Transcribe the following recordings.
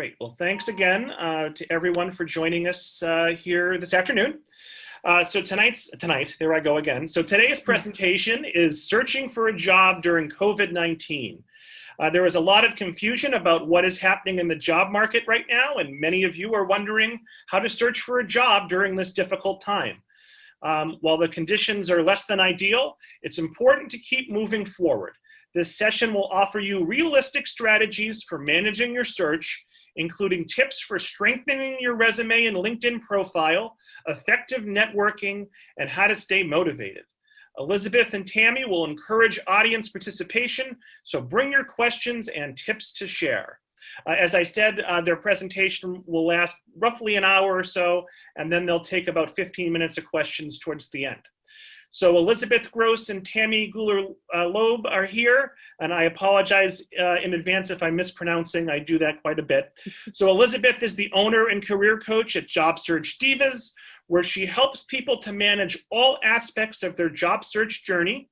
Great. Well, thanks again to everyone for joining us here this afternoon. So there I go again. So today's presentation is Searching for a Job During COVID-19. There is a lot of confusion about what is happening in the job market right now, and many of you are wondering how to search for a job during this difficult time. While the conditions are less than ideal, it's important to keep moving forward. This session will offer you realistic strategies for managing your search, including tips for strengthening your resume and LinkedIn profile, effective networking, and how to stay motivated. Elizabeth and Tammy will encourage audience participation, so bring your questions and tips to share. As I said, their presentation will last roughly an hour or so, and then they'll take about 15 minutes of questions towards the end. So Elizabeth Gross and Tammy Guler-Loeb are here, and I apologize in advance if I'm mispronouncing. I do that quite a bit. So Elizabeth is the owner and career coach at Job Search Divas, where she helps people to manage all aspects of their job search journey.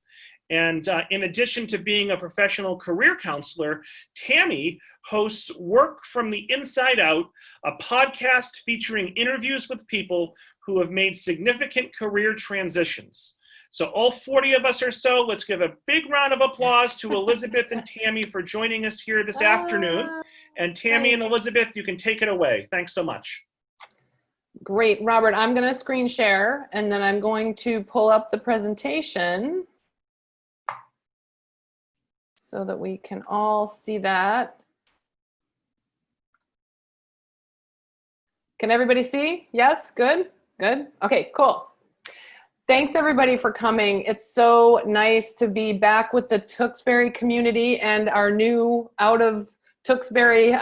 And in addition to being a professional career counselor, Tammy hosts Work from the Inside Out, a podcast featuring interviews with people who have made significant career transitions. So all 40 of us or so, let's give a big round of applause to Elizabeth and Tammy for joining us here this afternoon. And Tammy and Elizabeth, you can take it away. Thanks so much. Great, Robert, I'm going to screen share, and then I'm going to pull up the presentation so that we can all see that. Can everybody see? Yes, good, good. Okay, cool. Thanks everybody for coming. It's so nice to be back with the Tewksbury community and our new out of Tewksbury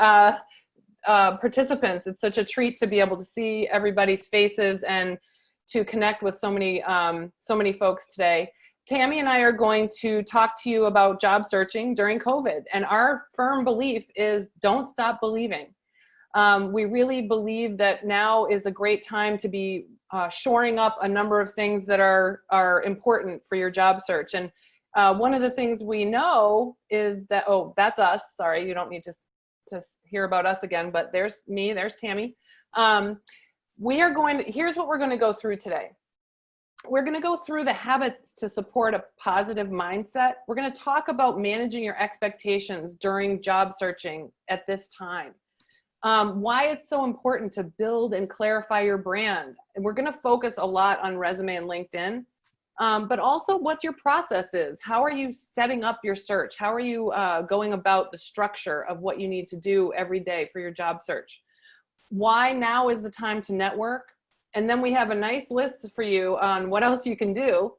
participants. It's such a treat to be able to see everybody's faces and to connect with so many folks today. Tammy and I are going to talk to you about job searching during COVID, and our firm belief is don't stop believing. We really believe that now is a great time to be shoring up a number of things that are important for your job search. And one of the things we know is that, oh, that's us. Sorry, you don't need to hear about us again, but there's me, there's Tammy. Here's what we're going to go through today. We're going to go through the habits to support a positive mindset. We're going to talk about managing your expectations during job searching at this time. Why it's so important to build and clarify your brand. And we're going to focus a lot on resume and LinkedIn, but also what your process is. How are you setting up your search? How are you going about the structure of what you need to do every day for your job search? Why now is the time to network? And then we have a nice list for you on what else you can do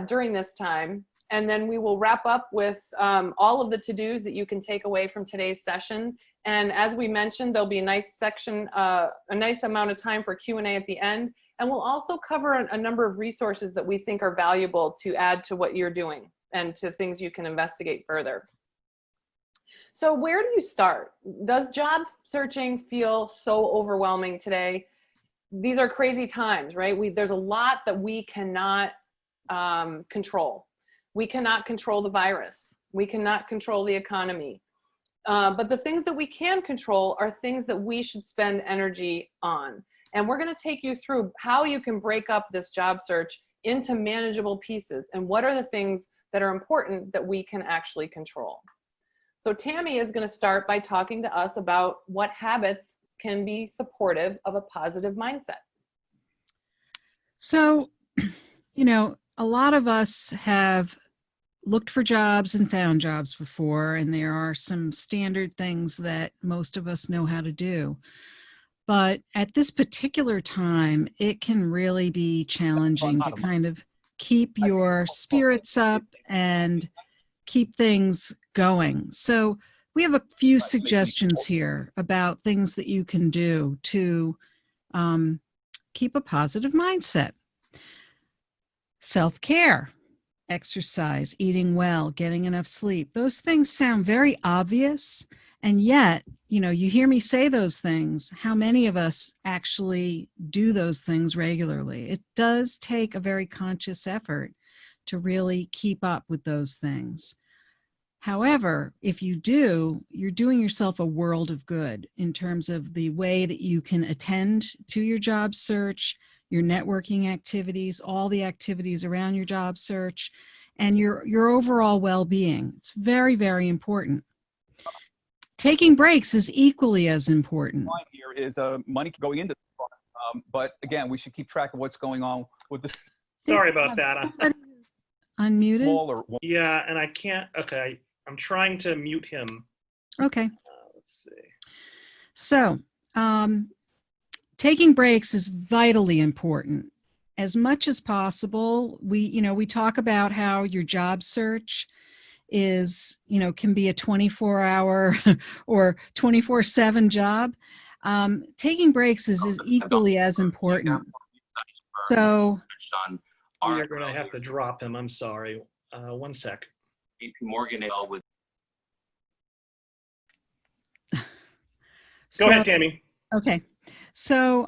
during this time. And then we will wrap up with all of the to-dos that you can take away from today's session. And as we mentioned, there'll be a nice section, a nice amount of time for Q&A at the end. And we'll also cover a number of resources that we think are valuable to add to what you're doing and to things you can investigate further. So where do you start? Does job searching feel so overwhelming today? These are crazy times, right? There's a lot that we cannot control. We cannot control the virus. We cannot control the economy. But the things that we can control are things that we should spend energy on. And we're going to take you through how you can break up this job search into manageable pieces and what are the things that are important that we can actually control. So Tammy is going to start by talking to us about what habits can be supportive of a positive mindset. So, you know, a lot of us have looked for jobs and found jobs before, and there are some standard things that most of us know how to do. But at this particular time, it can really be challenging to kind of keep your spirits up and keep things going. So we have a few suggestions here about things that you can do to keep a positive mindset. Self-care. Exercise, eating well, getting enough sleep. Those things sound very obvious. And yet, you know, you hear me say those things. How many of us actually do those things regularly? It does take a very conscious effort to really keep up with those things. However, if you do, you're doing yourself a world of good in terms of the way that you can attend to your job search, your networking activities, all the activities around your job search, and your overall well-being. It's very, very important. Taking breaks is equally as important. Here is money going into the but again, we should keep track of what's going on with the. Sorry about that. Unmuted? Smaller. Yeah, and I can't. Okay, I'm trying to mute him. Okay. Let's see. So, taking breaks is vitally important. As much as possible, we talk about how your job search is, can be a 24-hour or 24/7 job. Taking breaks is equally as important. So we are going to have to drop him. I'm sorry. 1 sec. Morgan with. Go ahead, Tammy. Okay. So,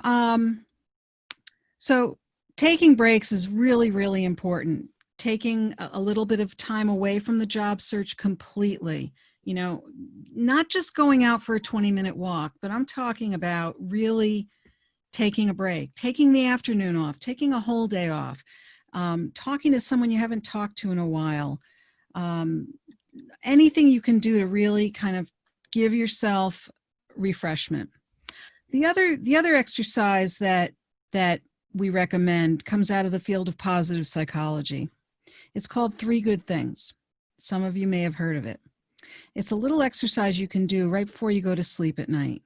so taking breaks is really, really important. Taking a little bit of time away from the job search completely, not just going out for a 20-minute walk, but I'm talking about really taking a break, taking the afternoon off, taking a whole day off, talking to someone you haven't talked to in a while, anything you can do to really kind of give yourself refreshment. The other exercise that we recommend comes out of the field of positive psychology. It's called 3 Good Things. Some of you may have heard of it. It's a little exercise you can do right before you go to sleep at night,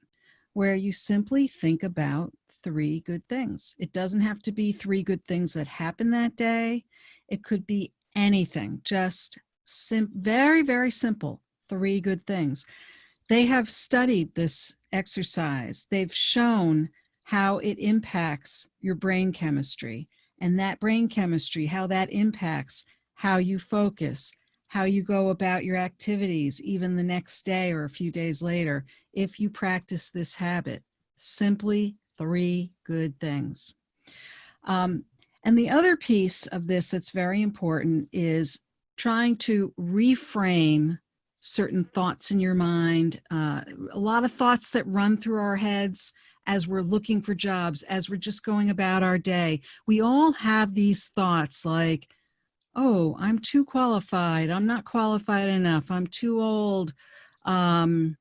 where you simply think about 3 good things. It doesn't have to be 3 good things that happened that day. It could be anything, just very, very simple, 3 good things. They have studied this exercise. They've shown how it impacts your brain chemistry, and that brain chemistry, how that impacts how you focus, how you go about your activities, even the next day or a few days later, if you practice this habit. Simply 3 good things. And the other piece of this that's very important is trying to reframe certain thoughts in your mind, a lot of thoughts that run through our heads as we're looking for jobs, as we're just going about our day. We all have these thoughts like, oh, I'm too qualified. I'm not qualified enough. I'm too old. Oh,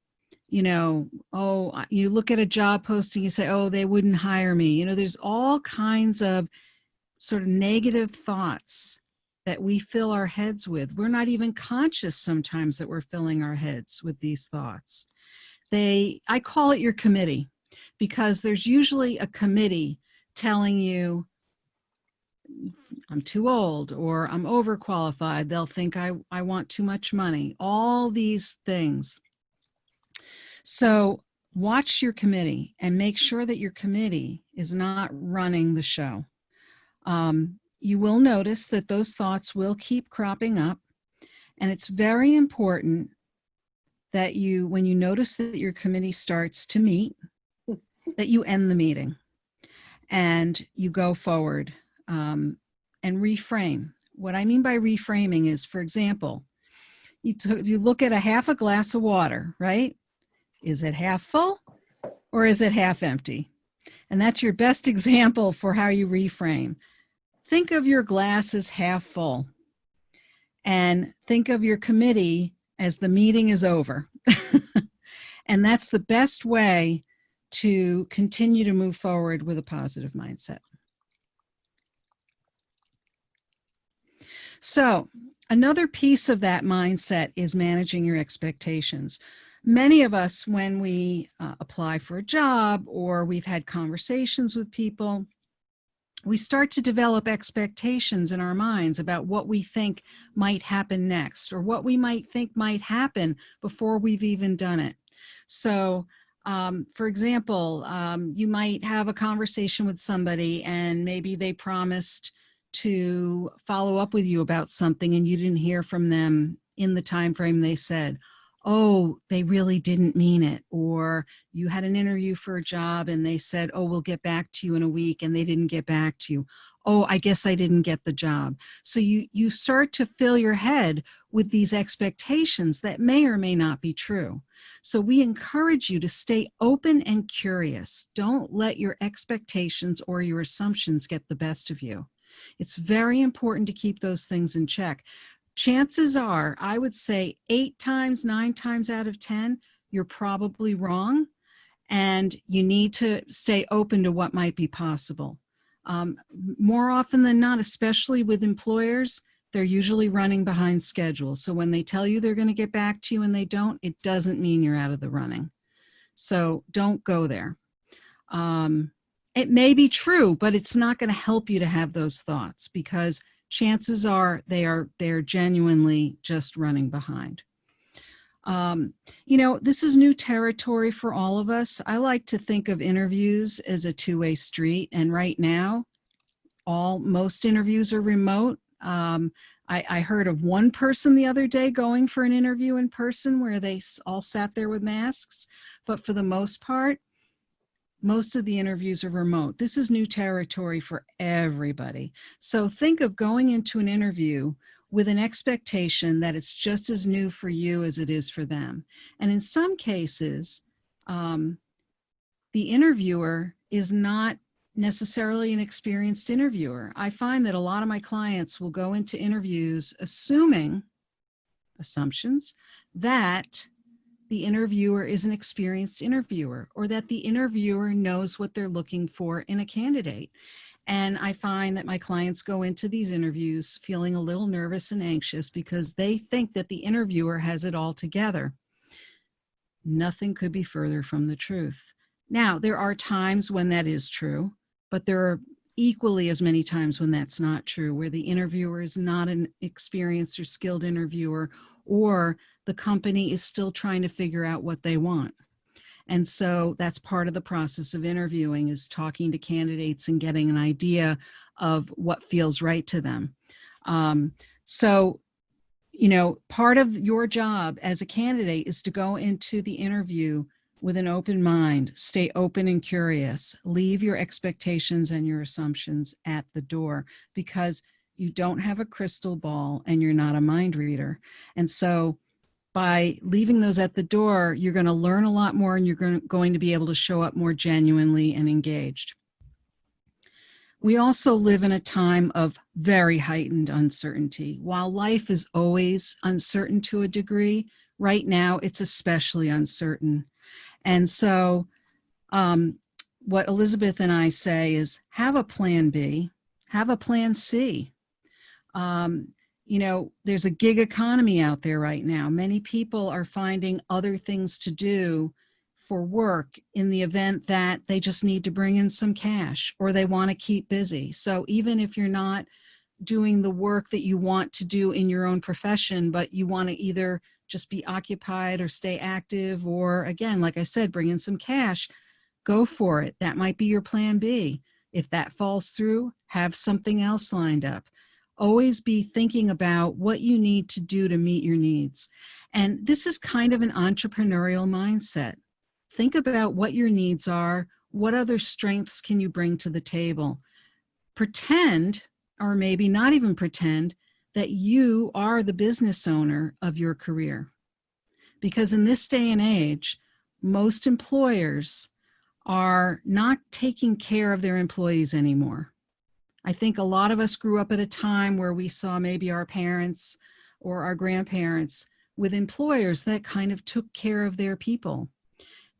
you look at a job posting, you say, oh, they wouldn't hire me. There's all kinds of sort of negative thoughts that we fill our heads with. We're not even conscious sometimes that we're filling our heads with these thoughts. I call it your committee, because there's usually a committee telling you, I'm too old, or I'm overqualified. They'll think I want too much money, all these things. So watch your committee and make sure that your committee is not running the show. You will notice that those thoughts will keep cropping up, and it's very important that when you notice that your committee starts to meet, that you end the meeting and you go forward and reframe. What I mean by reframing is, for example, you look at a half a glass of water, right? Is it half full or is it half empty? And that's your best example for how you reframe. Think of your glass as half full, and think of your committee as the meeting is over. And that's the best way to continue to move forward with a positive mindset. So another piece of that mindset is managing your expectations. Many of us, when we apply for a job or we've had conversations with people, we start to develop expectations in our minds about what we think might happen next, or what we might think might happen before we've even done it. So, for example, you might have a conversation with somebody and maybe they promised to follow up with you about something and you didn't hear from them in the time frame they said. oh, they really didn't mean it. Or you had an interview for a job and they said, oh, we'll get back to you in a week, and they didn't get back to you. Oh, I guess I didn't get the job. So you start to fill your head with these expectations that may or may not be true. So we encourage you to stay open and curious. Don't let your expectations or your assumptions get the best of you. It's very important to keep those things in check. Chances are, I would say 8 times, 9 times out of 10, you're probably wrong, and you need to stay open to what might be possible. More often than not, especially with employers, they're usually running behind schedule. So when they tell you they're going to get back to you and they don't, it doesn't mean you're out of the running. So don't go there. It may be true, but it's not going to help you to have those thoughts, because chances are they're genuinely just running behind. This is new territory for all of us. I like to think of interviews as a two-way street, and right now, most interviews are remote. I heard of one person the other day going for an interview in person where they all sat there with masks, but for the most part, most of the interviews are remote. This is new territory for everybody. So think of going into an interview with an expectation that it's just as new for you as it is for them. And in some cases, the interviewer is not necessarily an experienced interviewer. I find that a lot of my clients will go into interviews assumptions that the interviewer is an experienced interviewer, or that the interviewer knows what they're looking for in a candidate. And I find that my clients go into these interviews feeling a little nervous and anxious because they think that the interviewer has it all together. Nothing could be further from the truth. Now, there are times when that is true, but there are equally as many times when that's not true, where the interviewer is not an experienced or skilled interviewer, or the company is still trying to figure out what they want. And so that's part of the process of interviewing, is talking to candidates and getting an idea of what feels right to them. Part of your job as a candidate is to go into the interview with an open mind, stay open and curious, leave your expectations and your assumptions at the door, because you don't have a crystal ball and you're not a mind reader. And so by leaving those at the door, you're going to learn a lot more, and you're going to be able to show up more genuinely and engaged. We also live in a time of very heightened uncertainty. While life is always uncertain to a degree, right now it's especially uncertain. And so what Elizabeth and I say is, have a plan B, have a plan C. There's a gig economy out there right now. Many people are finding other things to do for work in the event that they just need to bring in some cash, or they want to keep busy. So even if you're not doing the work that you want to do in your own profession, but you want to either just be occupied or stay active, or again, like I said, bring in some cash, go for it. That might be your plan B. If that falls through, have something else lined up. Always be thinking about what you need to do to meet your needs. And this is kind of an entrepreneurial mindset. Think about what your needs are. What other strengths can you bring to the table? Pretend, or maybe not even pretend, that you are the business owner of your career. Because in this day and age, most employers are not taking care of their employees anymore. I think a lot of us grew up at a time where we saw maybe our parents or our grandparents with employers that kind of took care of their people.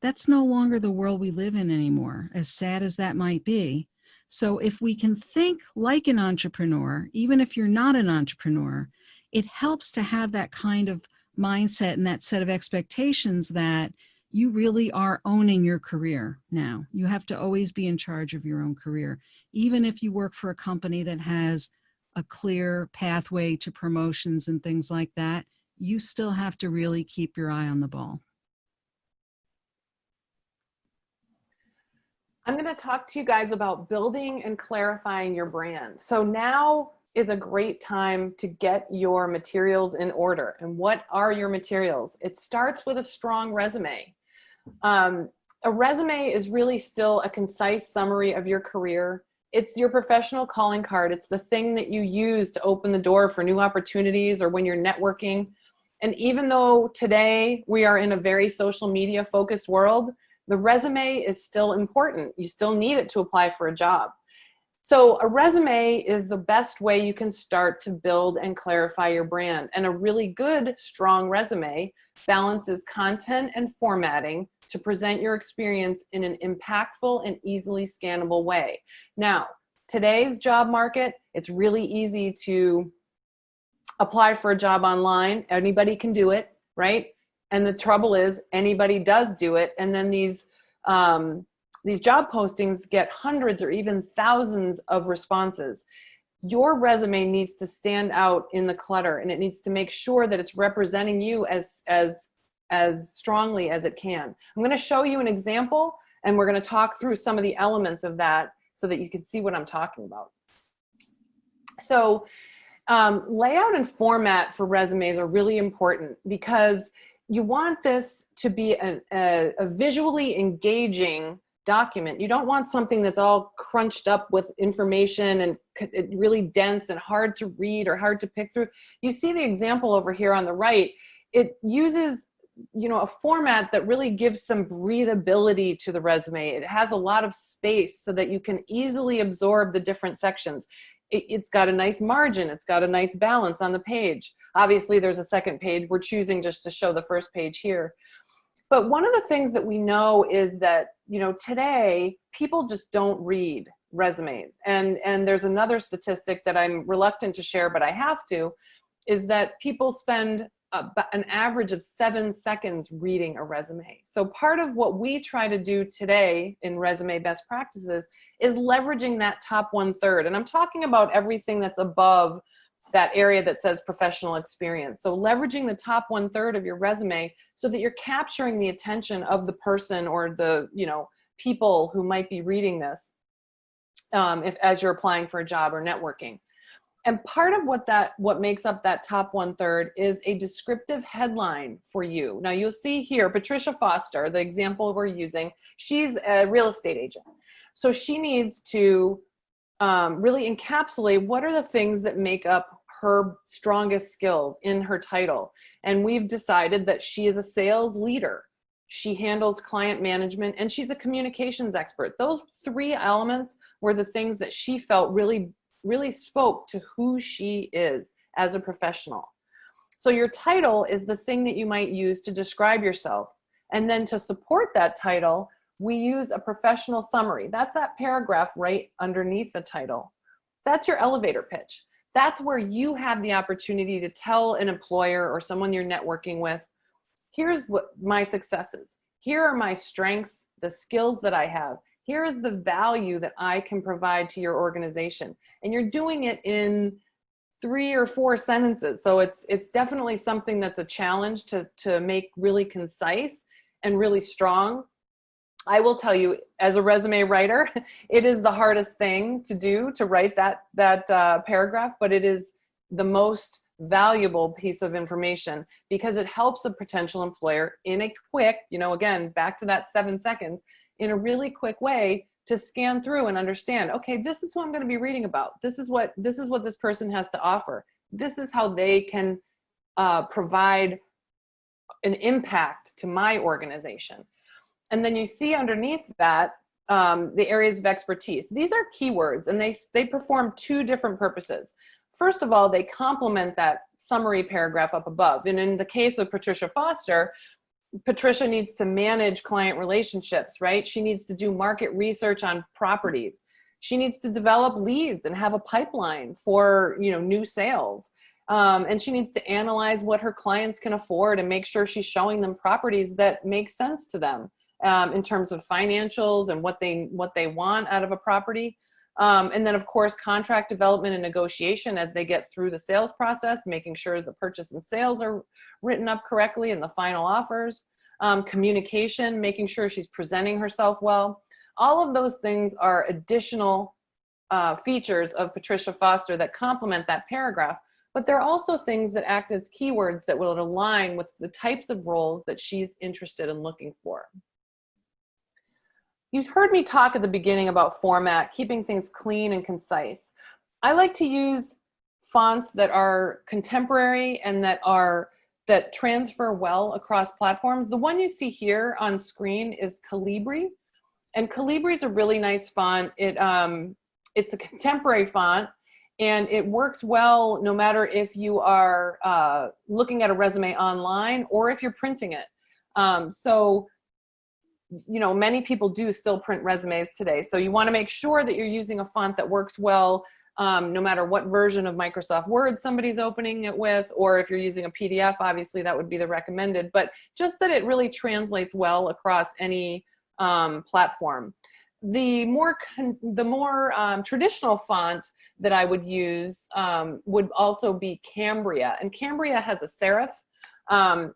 That's no longer the world we live in anymore, as sad as that might be. So if we can think like an entrepreneur, even if you're not an entrepreneur, it helps to have that kind of mindset and that set of expectations that you really are owning your career now. You have to always be in charge of your own career. Even if you work for a company that has a clear pathway to promotions and things like that, you still have to really keep your eye on the ball. I'm going to talk to you guys about building and clarifying your brand. So now is a great time to get your materials in order. And what are your materials? It starts with a strong resume. A resume is really still a concise summary of your career. It's your professional calling card. It's the thing that you use to open the door for new opportunities or when you're networking. And even though today we are in a very social media focused world, the resume is still important. You still need it to apply for a job. So a resume is the best way you can start to build and clarify your brand. And a really good, strong resume balances content and formatting to present your experience in an impactful and easily scannable way. Now, today's job market, it's really easy to apply for a job online. Anybody can do it, right? And the trouble is anybody does do it. And then these job postings get hundreds or even thousands of responses. Your resume needs to stand out in the clutter, and it needs to make sure that it's representing you as strongly as it can. I'm going to show you an example, and we're going to talk through some of the elements of that so that you can see what I'm talking about. So layout and format for resumes are really important because you want this to be a visually engaging document. You don't want something that's all crunched up with information and really dense and hard to read or hard to pick through. You see the example over here on the right. It uses, a format that really gives some breathability to the resume. It has a lot of space so that you can easily absorb the different sections. It's got a nice margin. It's got a nice balance on the page. Obviously, there's a second page. We're choosing just to show the first page here. But one of the things that we know is that, today people just don't read resumes. And there's another statistic that I'm reluctant to share, but I have to, is that people spend an average of 7 seconds reading a resume. So part of what we try to do today in resume best practices is leveraging that top 1/3. And I'm talking about everything that's above that area that says professional experience. So leveraging the top 1/3 of your resume so that you're capturing the attention of the person or the, people who might be reading this as you're applying for a job or networking. And part of what makes up that top 1/3 is a descriptive headline for you. Now you'll see here, Patricia Foster, the example we're using, she's a real estate agent. So she needs to really encapsulate what are the things that make up her strongest skills in her title. And we've decided that she is a sales leader. She handles client management, and she's a communications expert. Those 3 elements were the things that she felt really spoke to who she is as a professional. So your title is the thing that you might use to describe yourself. And then to support that title, we use a professional summary. That's that paragraph right underneath the title. That's your elevator pitch. That's where you have the opportunity to tell an employer or someone you're networking with, here's what my success is. Here are my strengths, the skills that I have. Here is the value that I can provide to your organization. And you're doing it in 3 or 4 sentences. So it's definitely something that's a challenge to make really concise and really strong. I will tell you, as a resume writer, it is the hardest thing to do, to write that paragraph, but it is the most valuable piece of information because it helps a potential employer in a quick, again, back to that 7 seconds, in a really quick way to scan through and understand, okay, this is who I'm going to be reading about. This is what this person has to offer. This is how they can provide an impact to my organization. And then you see underneath that the areas of expertise. These are keywords, and they perform 2 different purposes. First of all, they complement that summary paragraph up above. And in the case of Patricia Foster, Patricia needs to manage client relationships, right? She needs to do market research on properties. She needs to develop leads and have a pipeline for, new sales. And she needs to analyze what her clients can afford and make sure she's showing them properties that make sense to them in terms of financials and what they want out of a property. And then, of course, contract development and negotiation as they get through the sales process, making sure the purchase and sales are written up correctly and the final offers. Communication, making sure she's presenting herself well. All of those things are additional features of Patricia Foster that complement that paragraph, but there are also things that act as keywords that will align with the types of roles that she's interested in looking for. You've heard me talk at the beginning about format, keeping things clean and concise. I like to use fonts that are contemporary and that transfer well across platforms. The one you see here on screen is Calibri, and Calibri is a really nice font. It's a contemporary font, and it works well no matter if you are looking at a resume online or if you're printing it. So, you know, many people do still print resumes today. So you want to make sure that you're using a font that works well, no matter what version of Microsoft Word somebody's opening it with, or if you're using a PDF, obviously that would be the recommended, but just that it really translates well across any platform. The more traditional font that I would use would also be Cambria, and Cambria has a serif,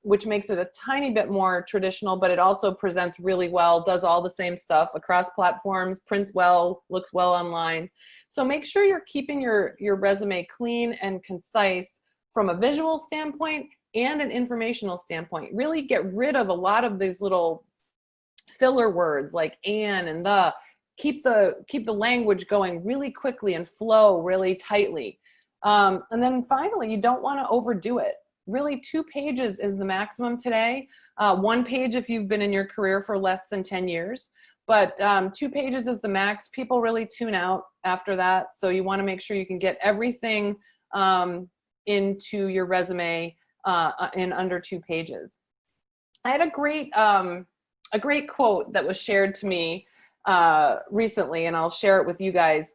which makes it a tiny bit more traditional, but it also presents really well, does all the same stuff across platforms, prints well, looks well online. So make sure you're keeping your resume clean and concise from a visual standpoint and an informational standpoint. Really get rid of a lot of these little filler words like and the. Keep the language going really quickly and flow really tightly. And then finally, you don't want to overdo it. Really, 2 pages is the maximum today. 1 page if you've been in your career for less than 10 years. But 2 pages is the max. People really tune out after that. So you want to make sure you can get everything into your resume in under 2 pages. I had a great quote that was shared to me recently, and I'll share it with you guys.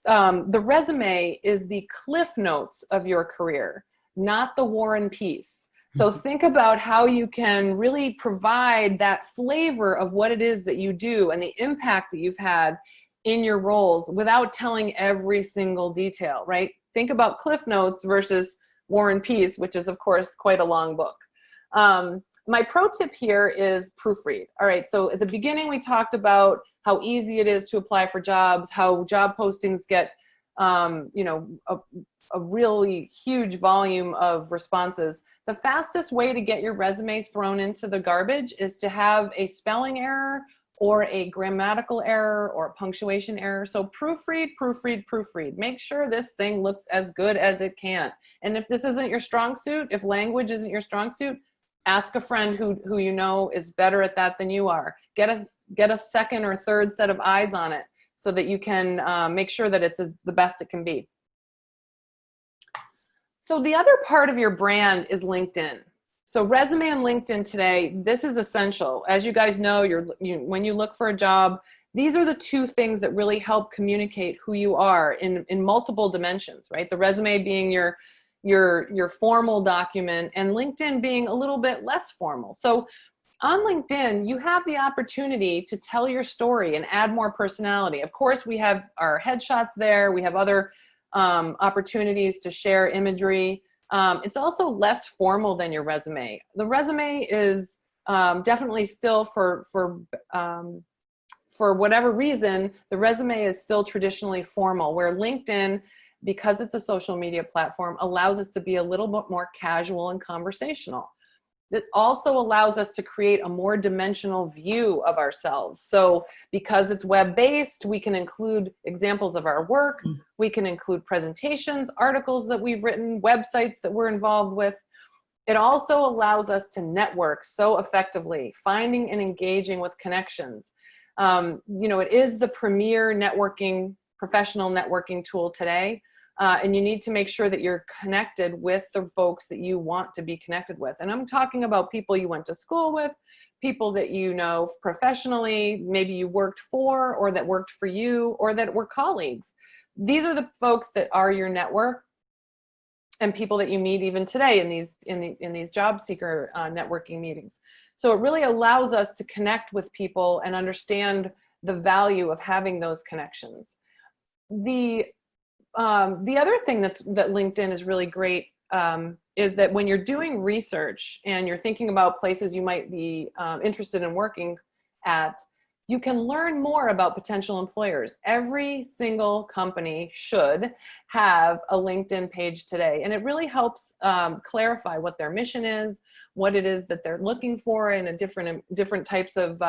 The resume is the cliff notes of your career, not the war and peace. So think about how you can really provide that flavor of what it is that you do and the impact that you've had in your roles without telling every single detail, right? Think about cliff notes versus war and peace, which is of course quite a long book. My pro tip here is proofread. All right, so at the beginning we talked about how easy it is to apply for jobs, how job postings get, you know, a really huge volume of responses. The fastest way to get your resume thrown into the garbage is to have a spelling error or a grammatical error or a punctuation error. So proofread, proofread, proofread. Make sure this thing looks as good as it can. And if this isn't your strong suit, if language isn't your strong suit, ask a friend who you know is better at that than you are. Get a second or third set of eyes on it so that you can make sure that it's the best it can be. So the other part of your brand is LinkedIn. So resume and LinkedIn today, this is essential. As you guys know, when you look for a job, these are the 2 things that really help communicate who you are in multiple dimensions, right? The resume being your formal document, and LinkedIn being a little bit less formal. So on LinkedIn, you have the opportunity to tell your story and add more personality. Of course, we have our headshots there. We have other opportunities to share imagery. It's also less formal than your resume. The resume is definitely still for whatever reason, the resume is still traditionally formal, where LinkedIn, because it's a social media platform, allows us to be a little bit more casual and conversational. It also allows us to create a more dimensional view of ourselves. So because it's web-based, we can include examples of our work. We can include presentations, articles that we've written, websites that we're involved with. It also allows us to network so effectively, finding and engaging with connections. You know, it is the premier professional networking tool today. And you need to make sure that you're connected with the folks that you want to be connected with. And I'm talking about people you went to school with, people that you know professionally, maybe you worked for, or that worked for you, or that were colleagues. These are the folks that are your network, and people that you meet even today in these job seeker networking meetings. So it really allows us to connect with people and understand the value of having those connections. The other thing that LinkedIn is really great is that when you're doing research and you're thinking about places you might be interested in working at, You can learn more about potential employers. Every single company should have a LinkedIn page today. And it really helps clarify what their mission is, what it is that they're looking for in a different types of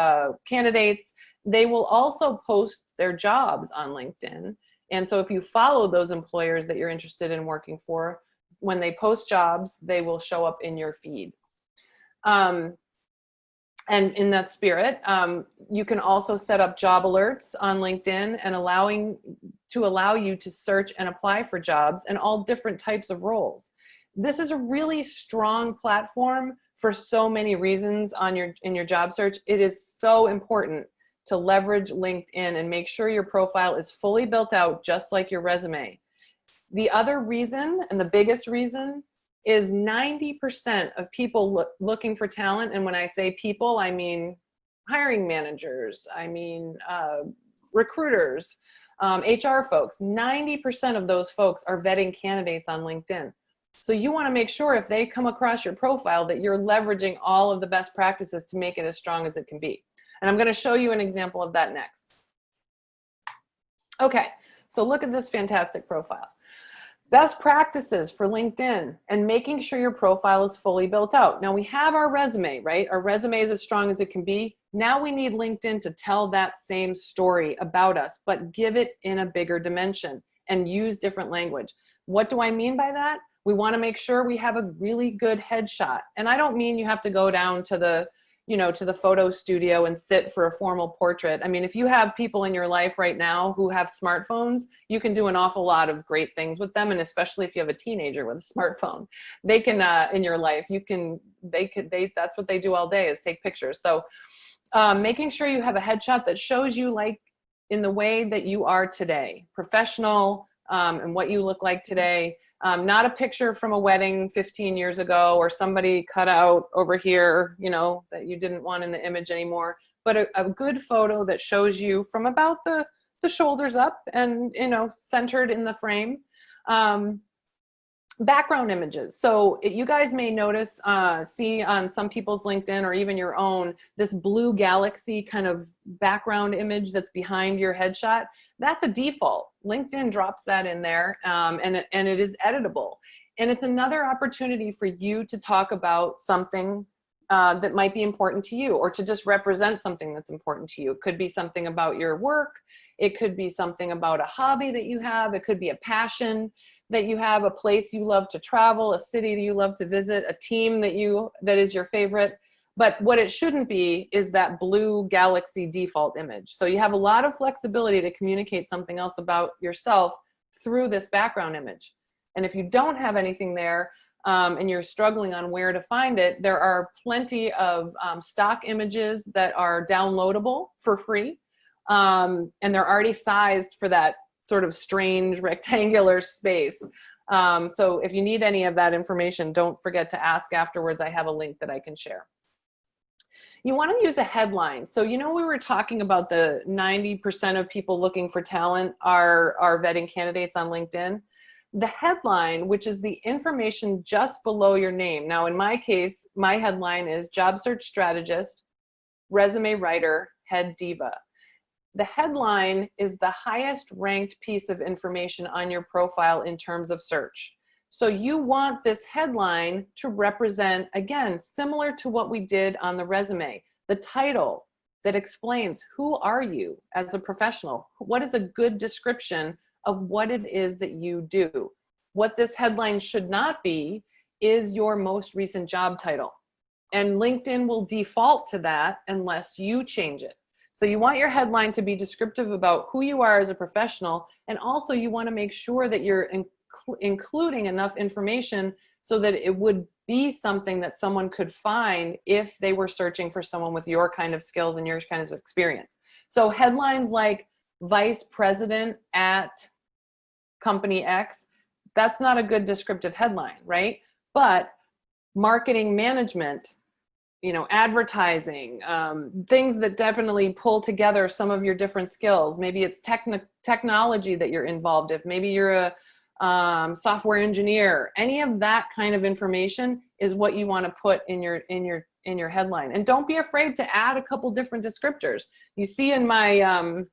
candidates. They will also post their jobs on LinkedIn. And so if you follow those employers that you're interested in working for, when they post jobs, they will show up in your feed. And in that spirit, you can also set up job alerts on LinkedIn and allow you to search and apply for jobs and all different types of roles. This is a really strong platform for so many reasons in your job search. It is so important to leverage LinkedIn and make sure your profile is fully built out just like your resume. The other reason, and the biggest reason, is 90% of people looking for talent. And when I say people, I mean hiring managers, I mean recruiters, HR folks. 90% of those folks are vetting candidates on LinkedIn. So you want to make sure if they come across your profile that you're leveraging all of the best practices to make it as strong as it can be. And I'm going to show you an example of that next. Okay, so look at this fantastic profile. Best practices for LinkedIn and making sure your profile is fully built out. Now we have our resume, right? Our resume is as strong as it can be. Now we need LinkedIn to tell that same story about us, but give it in a bigger dimension and use different language. What do I mean by that? We want to make sure we have a really good headshot. And I don't mean you have to go down to the photo studio and sit for a formal portrait. I mean, if you have people in your life right now who have smartphones, you can do an awful lot of great things with them. And especially if you have a teenager with a smartphone, they can, in your life, that's what they do all day is take pictures. So making sure you have a headshot that shows you like in the way that you are today, professional, and what you look like today. Not a picture from a wedding 15 years ago or somebody cut out over here, that you didn't want in the image anymore, but a good photo that shows you from about the shoulders up and, centered in the frame. Background images. So you guys may notice, see on some people's LinkedIn or even your own, this blue galaxy kind of background image that's behind your headshot. That's a default. LinkedIn drops that in there, and it is editable. And it's another opportunity for you to talk about something that might be important to you, or to just represent something that's important to you. It could be something about your work. It could be something about a hobby that you have. It could be a passion that you have, a place you love to travel, a city that you love to visit, a team that is your favorite. But what it shouldn't be is that blue galaxy default image. So you have a lot of flexibility to communicate something else about yourself through this background image. And if you don't have anything there, and you're struggling on where to find it, there are plenty of stock images that are downloadable for free. And they're already sized for that sort of strange rectangular space. So if you need any of that information, don't forget to ask afterwards. I have a link that I can share. You want to use a headline. So, we were talking about the 90% of people looking for talent are vetting candidates on LinkedIn. The headline, which is the information just below your name. Now, in my case, my headline is job search strategist, resume writer, head diva. The headline is the highest ranked piece of information on your profile in terms of search. So you want this headline to represent, again, similar to what we did on the resume, the title that explains who are you as a professional? What is a good description of what it is that you do? What this headline should not be is your most recent job title. And LinkedIn will default to that unless you change it. So you want your headline to be descriptive about who you are as a professional, and also you want to make sure that you're including enough information so that it would be something that someone could find if they were searching for someone with your kind of skills and your kind of experience. So headlines like vice president at company X, that's not a good descriptive headline, right? But marketing management, advertising, things that definitely pull together some of your different skills. Maybe it's technology that you're involved in. Maybe you're a software engineer. Any of that kind of information is what you want to put in your headline. And don't be afraid to add a couple different descriptors. You see in my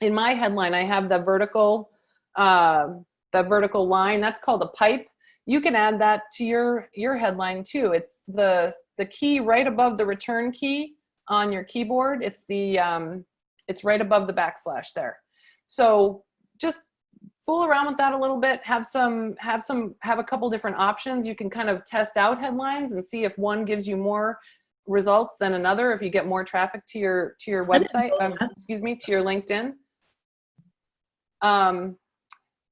headline, I have the vertical line. That's called a pipe. You can add that to your headline too. It's the key right above the return key on your keyboard. It's right above the backslash there. So just fool around with that a little bit. Have a couple different options. You can kind of test out headlines and see if one gives you more results than another. If you get more traffic to your website, to your LinkedIn.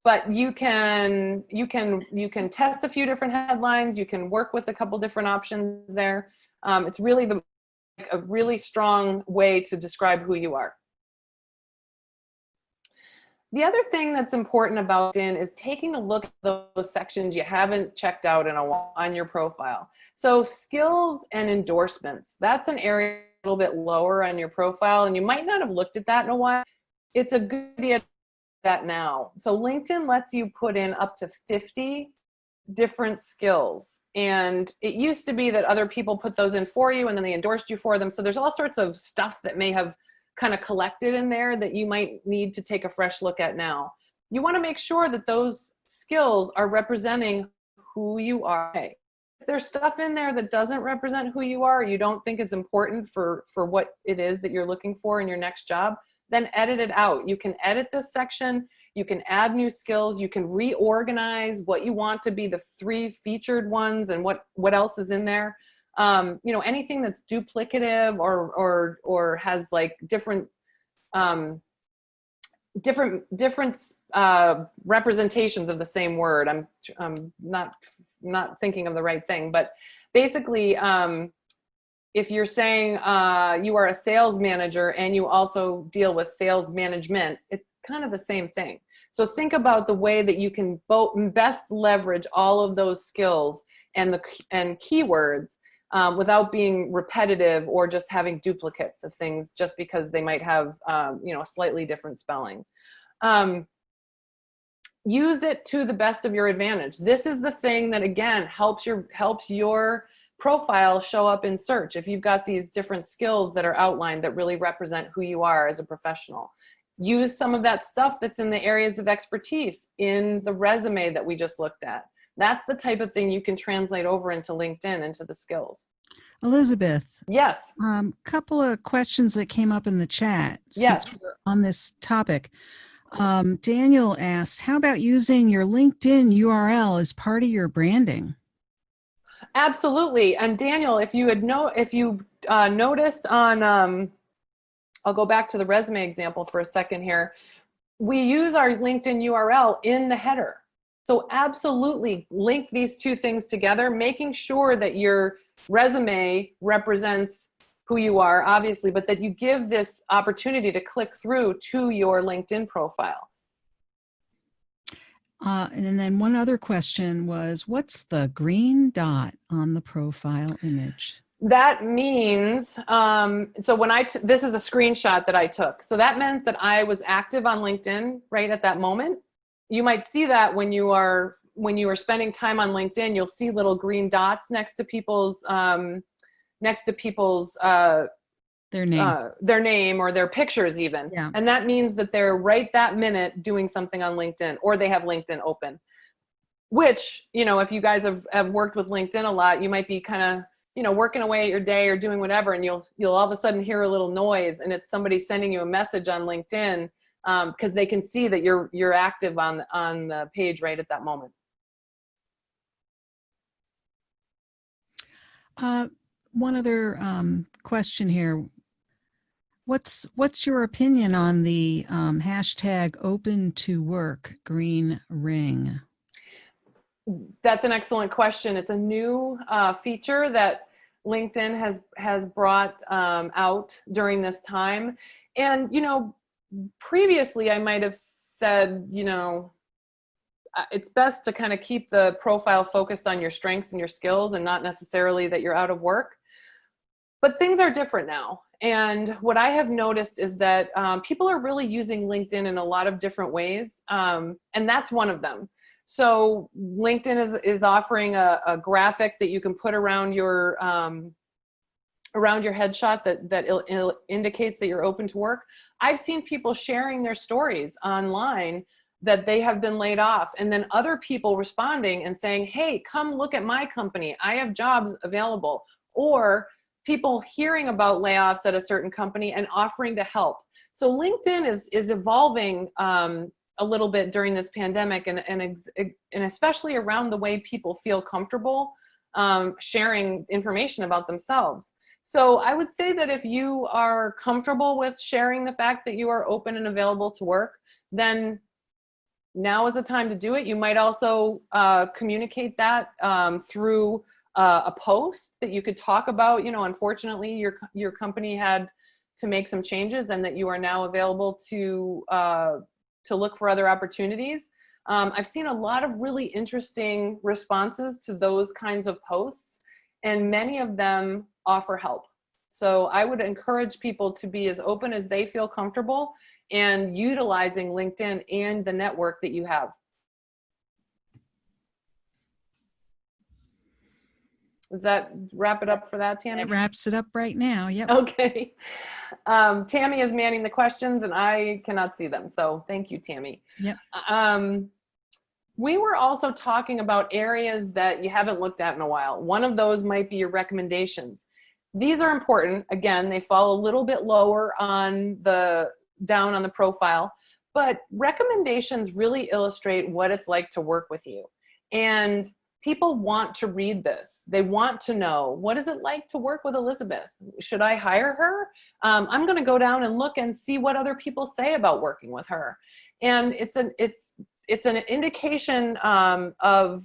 But you can test a few different headlines. You can work with a couple different options there. It's really a really strong way to describe who you are. The other thing that's important about LinkedIn is taking a look at those sections you haven't checked out on your profile. So skills and endorsements, that's an area a little bit lower on your profile, and you might not have looked at that in a while. It's a good idea to do that now. So LinkedIn lets you put in up to 50 different skills. And it used to be that other people put those in for you and then they endorsed you for them. So there's all sorts of stuff that may have kind of collected in there that you might need to take a fresh look at now. You want to make sure that those skills are representing who you are. If there's stuff in there that doesn't represent who you are, you don't think it's important for what it is that you're looking for in your next job, then edit it out. You can edit this section, you can add new skills, you can reorganize what you want to be the 3 featured ones and what else is in there. Anything that's duplicative or has like different representations of the same word. I'm not thinking of the right thing, but basically, if you're saying you are a sales manager and you also deal with sales management, it's kind of the same thing. So think about the way that you can best leverage all of those skills and keywords without being repetitive or just having duplicates of things just because they might have a slightly different spelling. Use it to the best of your advantage. This is the thing that, again, helps your profile show up in search. If you've got these different skills that are outlined that really represent who you are as a professional, use some of that stuff that's in the areas of expertise in the resume that we just looked at. That's the type of thing you can translate over into LinkedIn, into the skills. Elizabeth. Yes. Couple of questions that came up in the chat. Yes. Since we're on this topic. Daniel asked, how about using your LinkedIn URL as part of your branding? Absolutely. And Daniel, if you noticed on, I'll go back to the resume example for a second here. We use our LinkedIn URL in the header. So absolutely link these two things together, making sure that your resume represents who you are, obviously, but that you give this opportunity to click through to your LinkedIn profile. And then one other question was, what's the green dot on the profile image? That means, so when this is a screenshot that I took. So that meant that I was active on LinkedIn right at that moment. You might see that when you are spending time on LinkedIn, you'll see little green dots next to people's their name or their pictures even. Yeah. And that means that they're right that minute doing something on LinkedIn, or they have LinkedIn open, which, if you guys have worked with LinkedIn a lot, you might be kind of, working away at your day or doing whatever, and you'll all of a sudden hear a little noise, and it's somebody sending you a message on LinkedIn because they can see that you're active on the page right at that moment. One other question here. What's your opinion on the hashtag open to work green ring? That's an excellent question. It's a new feature that LinkedIn has brought out during this time. And, previously I might have said, it's best to kind of keep the profile focused on your strengths and your skills and not necessarily that you're out of work. But things are different now. And what I have noticed is that people are really using LinkedIn in a lot of different ways. And that's one of them. So LinkedIn is offering a graphic that you can put around your headshot that indicates that you're open to work. I've seen people sharing their stories online that they have been laid off, and then other people responding and saying, hey, come look at my company, I have jobs available. Or people hearing about layoffs at a certain company and offering to help. So LinkedIn is evolving a little bit during this pandemic, and especially around the way people feel comfortable sharing information about themselves. So I would say that if you are comfortable with sharing the fact that you are open and available to work, then now is the time to do it. You might also communicate that through a post that you could talk about. Unfortunately, your company had to make some changes, and that you are now available to look for other opportunities. I've seen a lot of really interesting responses to those kinds of posts, and many of them offer help. So I would encourage people to be as open as they feel comfortable and utilizing LinkedIn and the network that you have. Does that wrap it up for that, Tammy? That wraps it up right now. Yep. Okay. Tammy is manning the questions and I cannot see them. So thank you, Tammy. Yep. We were also talking about areas that you haven't looked at in a while. One of those might be your recommendations. These are important. Again, they fall a little bit lower down on the profile, but recommendations really illustrate what it's like to work with you. And people want to read this. They want to know, what is it like to work with Elizabeth? Should I hire her? I'm going to go down and look and see what other people say about working with her. And it's an indication of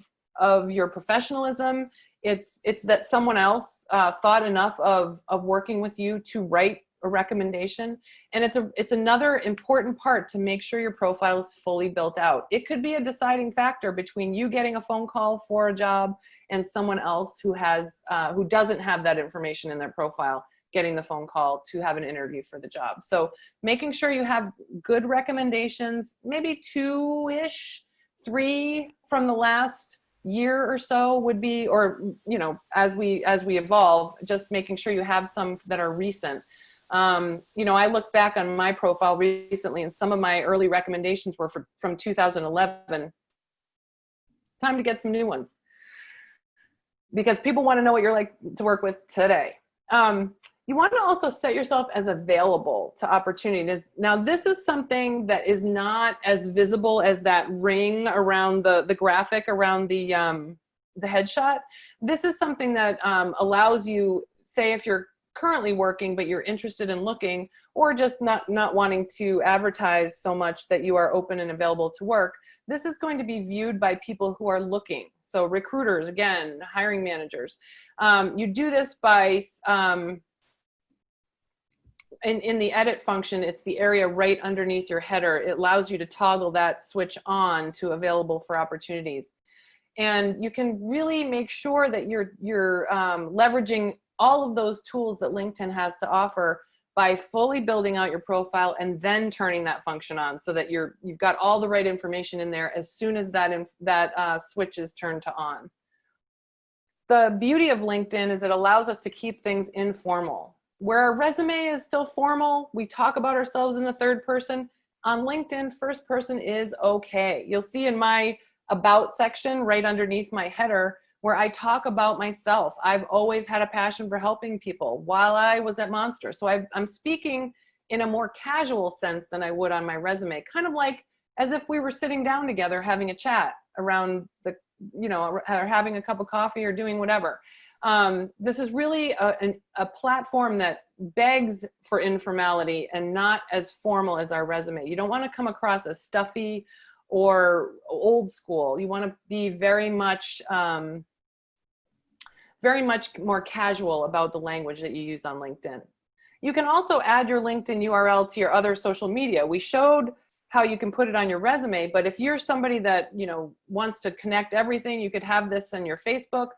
your professionalism. It's that someone else thought enough of working with you to write a recommendation. And it's another important part to make sure your profile is fully built out. It could be a deciding factor between you getting a phone call for a job and someone else who doesn't have that information in their profile getting the phone call to have an interview for the job. So making sure you have good recommendations, maybe 2-ish, 3 from the last year or so would be, or as we evolve, just making sure you have some that are recent. I look back on my profile recently, and some of my early recommendations were from 2011. Time to get some new ones, because people want to know what you're like to work with today. You want to also set yourself as available to opportunities. Now, this is something that is not as visible as that ring around the graphic around the headshot. This is something that allows you, say if you're currently working but you're interested in looking, or just not wanting to advertise so much that you are open and available to work, this is going to be viewed by people who are looking. So recruiters, again, hiring managers. You do this by in the edit function, it's the area right underneath your header. It allows you to toggle that switch on to available for opportunities. And you can really make sure that you're leveraging all of those tools that LinkedIn has to offer by fully building out your profile and then turning that function on, so that you've got all the right information in there as soon as that switch is turned to on. The beauty of LinkedIn is it allows us to keep things informal. Where our resume is still formal, we talk about ourselves in the third person. On LinkedIn, first person is okay. You'll see in my about section right underneath my header where I talk about myself. I've always had a passion for helping people while I was at Monster. So I'm speaking in a more casual sense than I would on my resume, kind of like as if we were sitting down together having a chat around or having a cup of coffee or doing whatever. This is really a platform that begs for informality and not as formal as our resume. You don't want to come across as stuffy or old school. You want to be very much more casual about the language that you use on LinkedIn. You can also add your LinkedIn URL to your other social media. We showed how you can put it on your resume, but if you're somebody that wants to connect everything, you could have this on your Facebook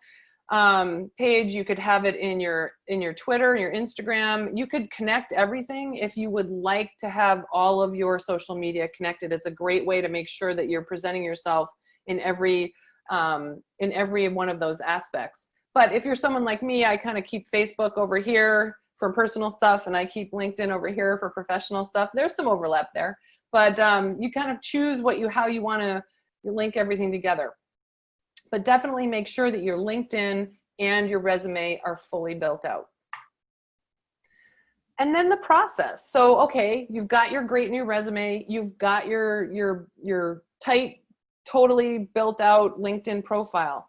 page. You could have it in your Twitter, your Instagram. You could connect everything if you would like to have all of your social media connected. It's a great way to make sure that you're presenting yourself in every one of those aspects. But if you're someone like me, I kind of keep Facebook over here for personal stuff, and I keep LinkedIn over here for professional stuff. There's some overlap there, but you kind of choose how you want to link everything together. But definitely make sure that your LinkedIn and your resume are fully built out. And then the process. So, okay, you've got your great new resume, you've got your tight, totally built out LinkedIn profile.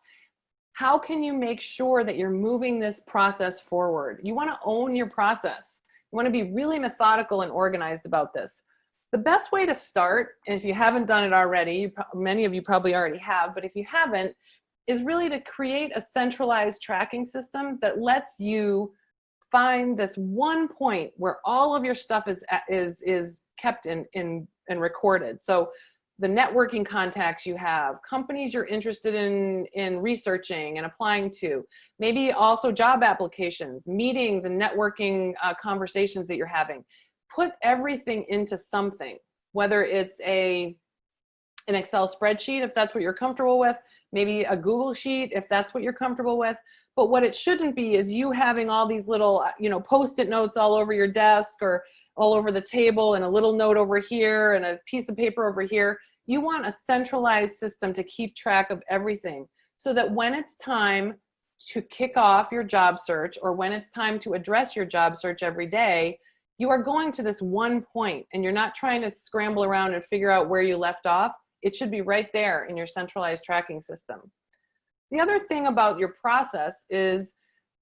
How can you make sure that you're moving this process forward? You want to own your process. You want to be really methodical and organized about this. The best way to start, and if you haven't done it already, many of you probably already have, but if you haven't, is really to create a centralized tracking system that lets you find this one point where all of your stuff is kept and recorded. So the networking contacts you have, companies you're interested in researching and applying to, maybe also job applications, meetings and networking conversations that you're having. Put everything into something, whether it's an Excel spreadsheet, if that's what you're comfortable with, maybe a Google sheet, if that's what you're comfortable with. But what it shouldn't be is you having all these little, Post-it notes all over your desk or all over the table, and a little note over here and a piece of paper over here. You want a centralized system to keep track of everything, so that when it's time to kick off your job search, or when it's time to address your job search every day, you are going to this one point and you're not trying to scramble around and figure out where you left off. It should be right there in your centralized tracking system. The other thing about your process is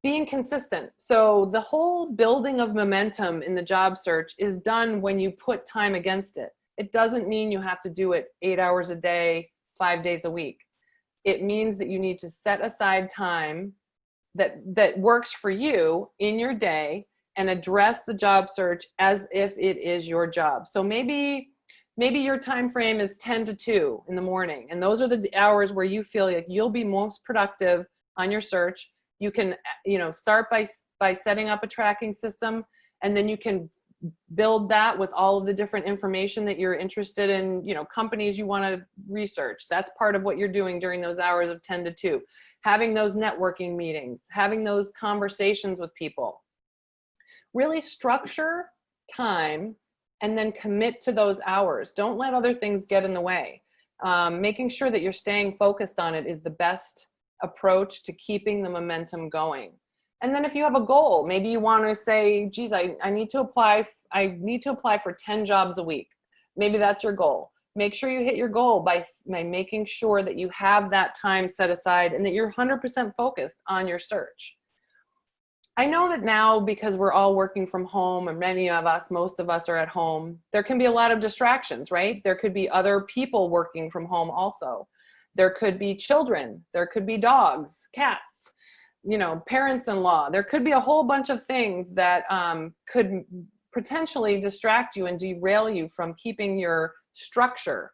being consistent. So the whole building of momentum in the job search is done when you put time against it. It doesn't mean you have to do it 8 hours a day, 5 days a week. It means that you need to set aside time that works for you in your day and address the job search as if it is your job. So maybe your time frame is 10 to 2 in the morning, and those are the hours where you feel like you'll be most productive on your search. You can, start by setting up a tracking system, and then you can build that with all of the different information that you're interested in, companies you want to research. That's part of what you're doing during those hours of 10 to 2. Having those networking meetings, having those conversations with people. Really structure time and then commit to those hours. Don't let other things get in the way. Making sure that you're staying focused on it is the best approach to keeping the momentum going. And then if you have a goal, maybe you want to say, geez, I need to apply for 10 jobs a week. Maybe that's your goal. Make sure you hit your goal by making sure that you have that time set aside and that you're 100% focused on your search. I know that now, because we're all working from home, and most of us are at home, there can be a lot of distractions, right? There could be other people working from home also. There could be children, there could be dogs, cats, parents-in-law. There could be a whole bunch of things that could potentially distract you and derail you from keeping your structure.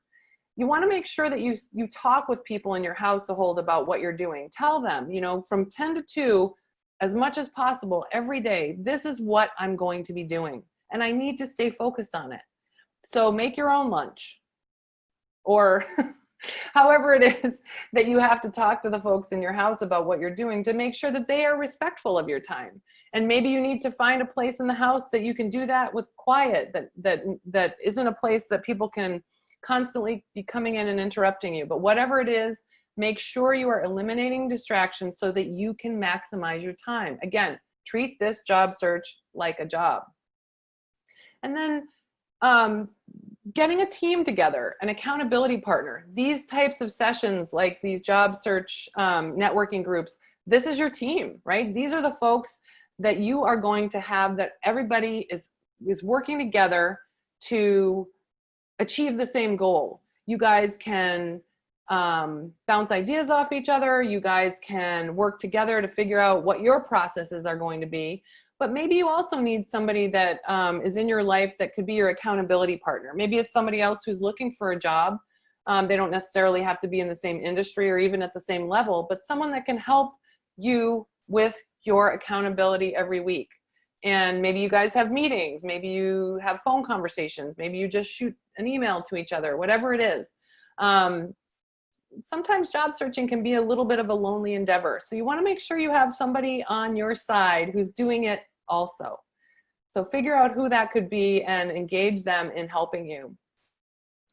You want to make sure that you talk with people in your household about what you're doing. Tell them, from 10 to 2, as much as possible every day, this is what I'm going to be doing, and I need to stay focused on it. So make your own lunch, or however it is that you have to talk to the folks in your house about what you're doing, to make sure that they are respectful of your time. And maybe you need to find a place in the house that you can do that with quiet, that isn't a place that people can constantly be coming in and interrupting you. But whatever it is, make sure you are eliminating distractions so that you can maximize your time. Again, treat this job search like a job. And then getting a team together, an accountability partner. These types of sessions, like these job search networking groups, this is your team, right? These are the folks that you are going to have, that everybody is working together to achieve the same goal. You guys can bounce ideas off each other. You guys can work together to figure out what your processes are going to be. But maybe you also need somebody that is in your life that could be your accountability partner. Maybe it's somebody else who's looking for a job. They don't necessarily have to be in the same industry or even at the same level, but someone that can help you with your accountability every week. And maybe you guys have meetings. Maybe you have phone conversations. Maybe you just shoot an email to each other, whatever it is. sometimes job searching can be a little bit of a lonely endeavor. So you want to make sure you have somebody on your side who's doing it also. So figure out who that could be and engage them in helping you.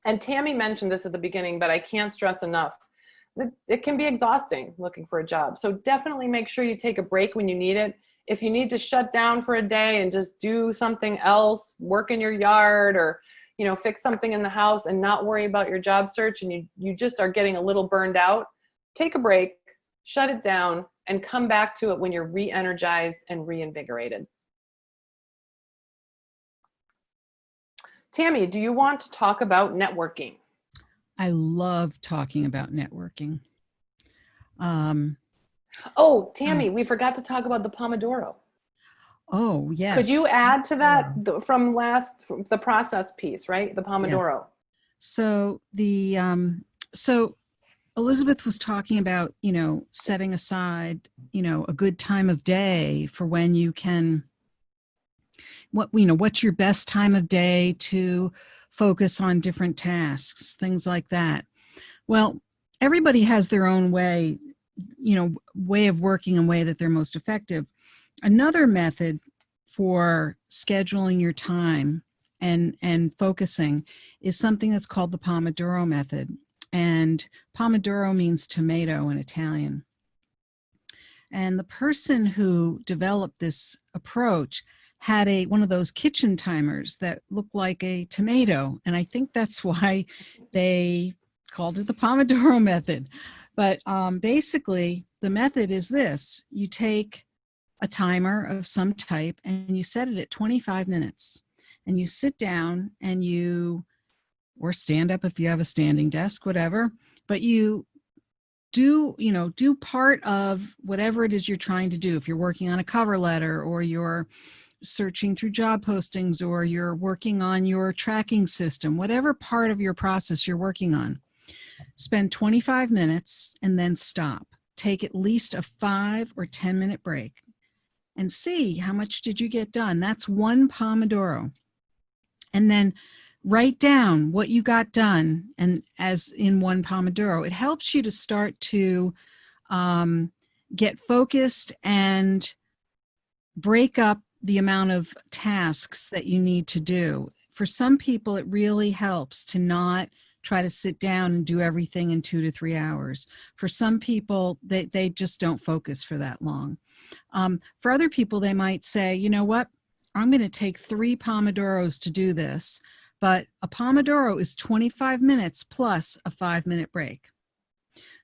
And Tammy mentioned this at the beginning, but I can't stress enough that it can be exhausting looking for a job. So definitely make sure you take a break when you need it. If you need to shut down for a day and just do something else, work in your yard, or fix something in the house and not worry about your job search, and you just are getting a little burned out, take a break, shut it down, and come back to it when you're re-energized and reinvigorated. Tammy, do you want to talk about networking? I love talking about networking. Oh, Tammy, we forgot to talk about the Pomodoro. Oh, yes. Could you add to that from the process piece, right? The Pomodoro. Yes. So Elizabeth was talking about, setting aside, a good time of day for when you can, what's your best time of day to focus on different tasks, things like that. Well, everybody has their own way of working and way that they're most effective. Another method for scheduling your time and focusing is something that's called the Pomodoro method. And Pomodoro means tomato in Italian. And the person who developed this approach had one of those kitchen timers that looked like a tomato. And I think that's why they called it the Pomodoro method. But basically, the method is this. You take a timer of some type and you set it at 25 minutes. And you sit down and or stand up if you have a standing desk, whatever, but you do part of whatever it is you're trying to do. If you're working on a cover letter, or you're searching through job postings, or you're working on your tracking system, whatever part of your process you're working on, spend 25 minutes and then stop. Take at least a 5 or 10 minute break and see how much did you get done. That's one Pomodoro. And then write down what you got done, and as in one Pomodoro. It helps you to start to get focused and break up the amount of tasks that you need to do. For some people, it really helps to not try to sit down and do everything in 2 to 3 hours. For some people, they just don't focus for that long. For other people, they might say, you know what, I'm going to take 3 Pomodoros to do this, but a Pomodoro is 25 minutes plus a 5-minute break.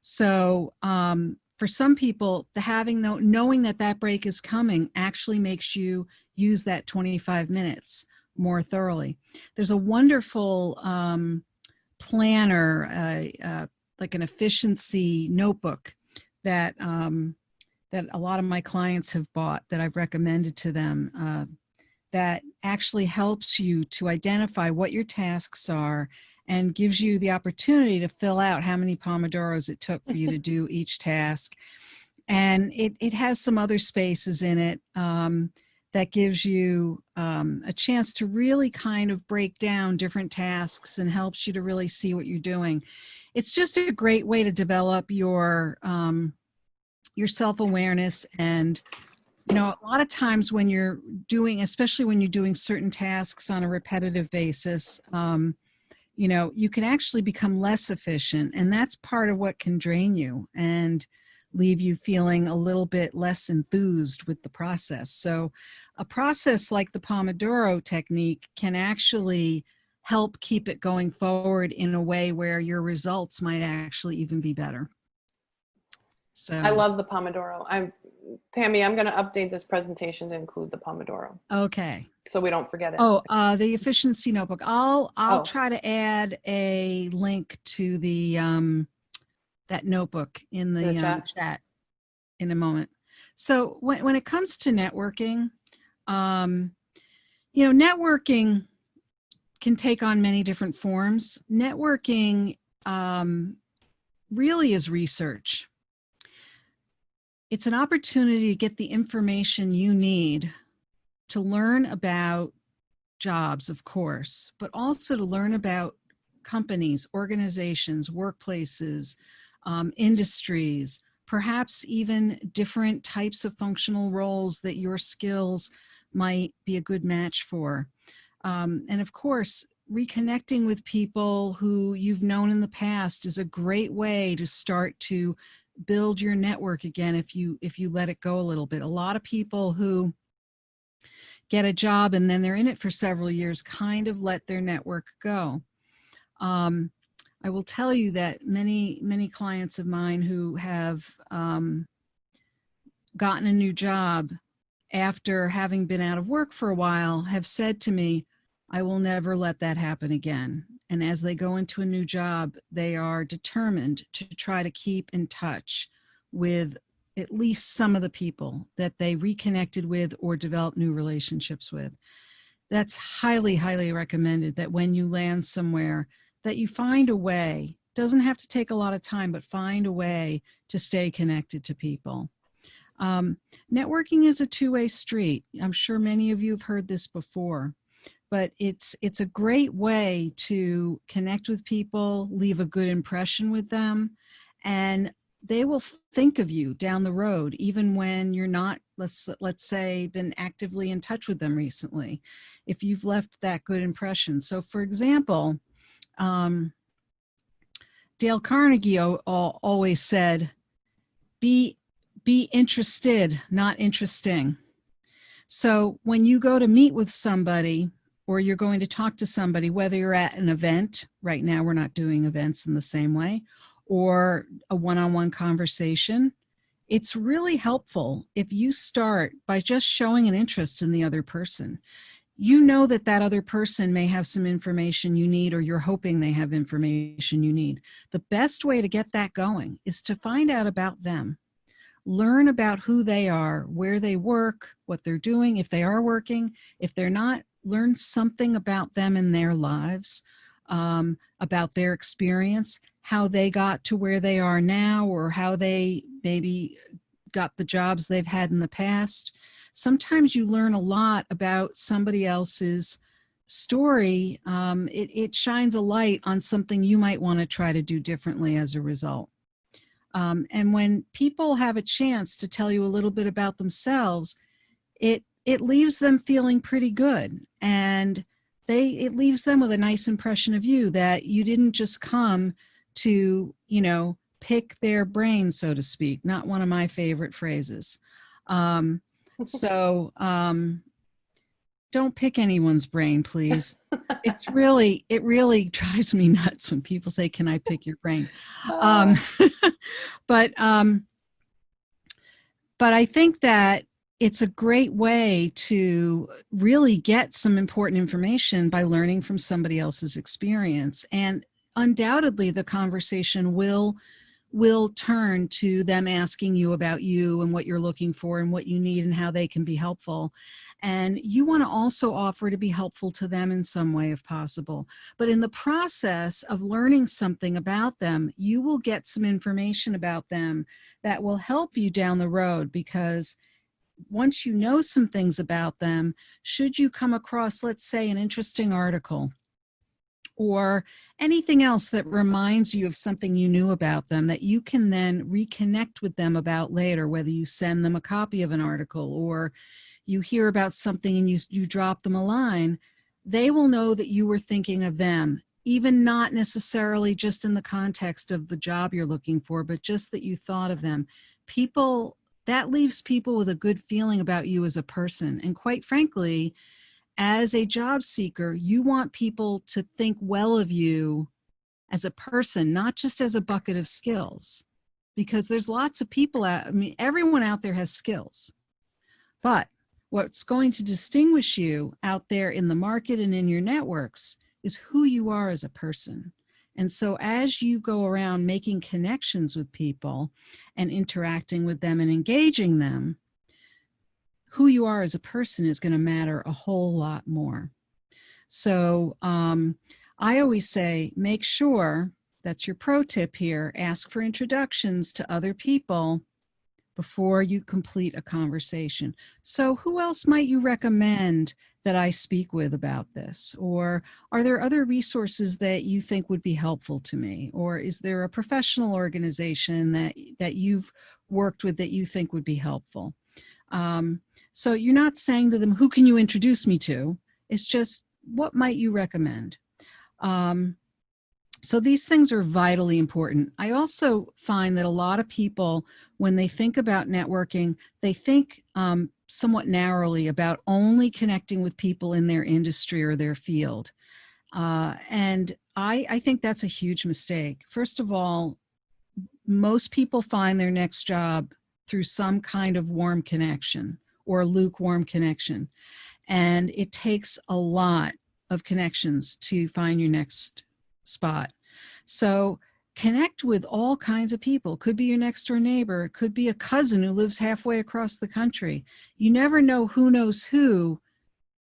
So for some people, knowing that break is coming actually makes you use that 25 minutes more thoroughly. There's a wonderful planner, like an efficiency notebook that a lot of my clients have bought, that I've recommended to them, that actually helps you to identify what your tasks are and gives you the opportunity to fill out how many Pomodoros it took for you to do each task. And it has some other spaces in it that gives you a chance to really kind of break down different tasks and helps you to really see what you're doing. It's just a great way to develop your self-awareness. And a lot of times when you're doing, especially when you're doing certain tasks on a repetitive basis, you can actually become less efficient, and that's part of what can drain you and leave you feeling a little bit less enthused with the process. So a process like the Pomodoro technique can actually help keep it going forward in a way where your results might actually even be better. So I love the Pomodoro. Tammy, I'm going to update this presentation to include the Pomodoro. Okay. So we don't forget it. Oh, the efficiency notebook. I'll try to add a link to the that notebook in the chat in a moment. So when it comes to networking, networking can take on many different forms. Networking really is research. It's an opportunity to get the information you need to learn about jobs, of course, but also to learn about companies, organizations, workplaces, industries, perhaps even different types of functional roles that your skills might be a good match for. And of course, reconnecting with people who you've known in the past is a great way to start to build your network again if you let it go a little bit. A lot of people who get a job and then they're in it for several years kind of let their network go. I will tell you that many clients of mine who have gotten a new job after having been out of work for a while have said to me, I will never let that happen again. And as they go into a new job, they are determined to try to keep in touch with at least some of the people that they reconnected with or developed new relationships with. That's highly, highly recommended that when you land somewhere, that you find a way, doesn't have to take a lot of time, but find a way to stay connected to people. Networking is a two-way street. I'm sure many of you have heard this before, but it's a great way to connect with people, leave a good impression with them, and they will think of you down the road, even when you're not, let's say, been actively in touch with them recently, if you've left that good impression. So for example, Dale Carnegie always said, be interested, not interesting. So when you go to meet with somebody or you're going to talk to somebody, whether you're at an event, right now we're not doing events in the same way, or a one-on-one conversation, it's really helpful if you start by just showing an interest in the other person. You know that that other person may have some information you need, or you're hoping they have information you need. The best way to get that going is to find out about them. Learn about who they are, where they work, what they're doing, if they are working, if they're not, learn something about them in their lives, about their experience, how they got to where they are now, or how they maybe got the jobs they've had in the past. Sometimes you learn a lot about somebody else's story. It shines a light on something you might want to try to do differently as a result. And when people have a chance to tell you a little bit about themselves, it leaves them feeling pretty good. And it leaves them with a nice impression of you, that you didn't just come to, pick their brain, so to speak. Not one of my favorite phrases. So don't pick anyone's brain, please. It really drives me nuts when people say, can I pick your brain? But I think that it's a great way to really get some important information by learning from somebody else's experience. And undoubtedly the conversation will turn to them asking you about you and what you're looking for and what you need and how they can be helpful. And you want to also offer to be helpful to them in some way if possible. But in the process of learning something about them, you will get some information about them that will help you down the road, because once you know some things about them, should you come across, let's say, an interesting article or anything else that reminds you of something you knew about them that you can then reconnect with them about later, whether you send them a copy of an article or you hear about something and you drop them a line, they will know that you were thinking of them, even not necessarily just in the context of the job you're looking for, but just that you thought of them. That leaves people with a good feeling about you as a person. And quite frankly, as a job seeker, you want people to think well of you as a person, not just as a bucket of skills, because there's lots of people everyone out there has skills, but what's going to distinguish you out there in the market and in your networks is who you are as a person. And so as you go around making connections with people and interacting with them and engaging them, who you are as a person is going to matter a whole lot more. So I always say, make sure, that's your pro tip here, ask for introductions to other people before you complete a conversation. So who else might you recommend that I speak with about this? Or are there other resources that you think would be helpful to me? Or is there a professional organization that you've worked with that you think would be helpful? So you're not saying to them, who can you introduce me to? It's just, what might you recommend? So these things are vitally important. I also find that a lot of people, when they think about networking, they think somewhat narrowly about only connecting with people in their industry or their field. And I think that's a huge mistake. First of all, most people find their next job through some kind of warm connection or lukewarm connection. And it takes a lot of connections to find your next spot. So connect with all kinds of people. Could be your next door neighbor. It could be a cousin who lives halfway across the country. You never know who knows who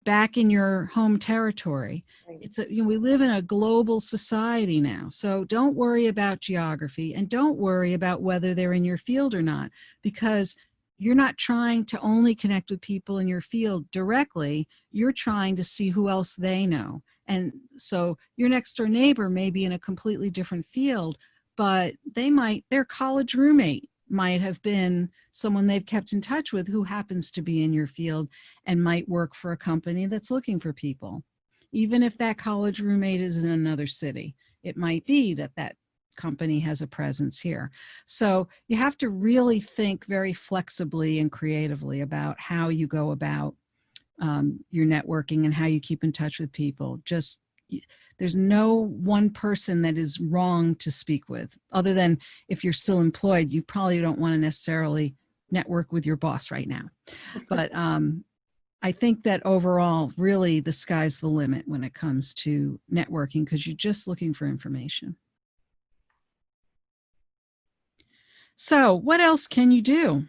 back in your home territory. We live in a global society now. So don't worry about geography, and don't worry about whether they're in your field or not, because you're not trying to only connect with people in your field directly. You're trying to see who else they know. And so your next door neighbor may be in a completely different field, but their college roommate might have been someone they've kept in touch with who happens to be in your field and might work for a company that's looking for people. Even if that college roommate is in another city, it might be that company has a presence here. So you have to really think very flexibly and creatively about how you go about your networking and how you keep in touch with people. There's no one person that is wrong to speak with, other than if you're still employed, you probably don't want to necessarily network with your boss right now. But I think that overall, really, the sky's the limit when it comes to networking, because you're just looking for information. So what else can you do?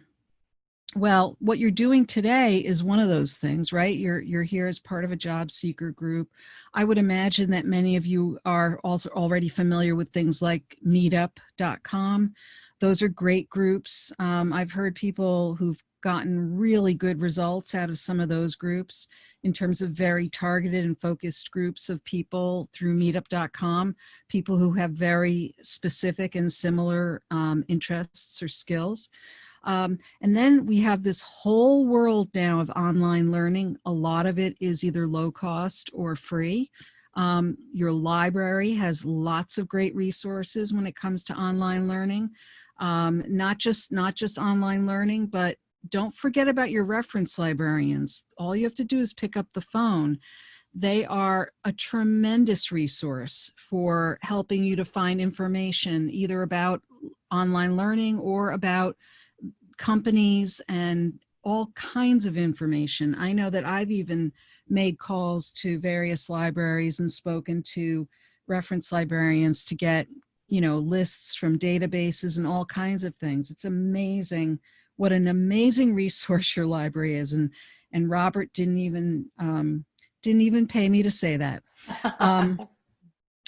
Well, what you're doing today is one of those things, right? You're here as part of a job seeker group. I would imagine that many of you are also already familiar with things like meetup.com. Those are great groups. I've heard people who've gotten really good results out of some of those groups in terms of very targeted and focused groups of people through meetup.com, people who have very specific and similar interests or skills. And then we have this whole world now of online learning. A lot of it is either low cost or free. Your library has lots of great resources when it comes to online learning. Not just online learning, but don't forget about your reference librarians. All you have to do is pick up the phone. They are a tremendous resource for helping you to find information either about online learning or about companies and all kinds of information. I know that I've even made calls to various libraries and spoken to reference librarians to get, lists from databases and all kinds of things. It's amazing what an amazing resource your library is. And Robert didn't even pay me to say that.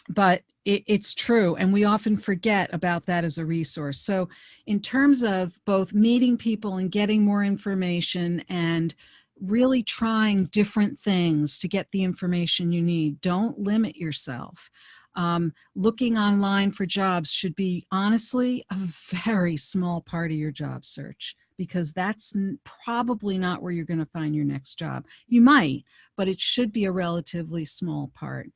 But it's true, and we often forget about that as a resource. So in terms of both meeting people and getting more information and really trying different things to get the information you need, don't limit yourself. Looking online for jobs should be honestly a very small part of your job search, because that's probably not where you're going to find your next job. You might, but it should be a relatively small part.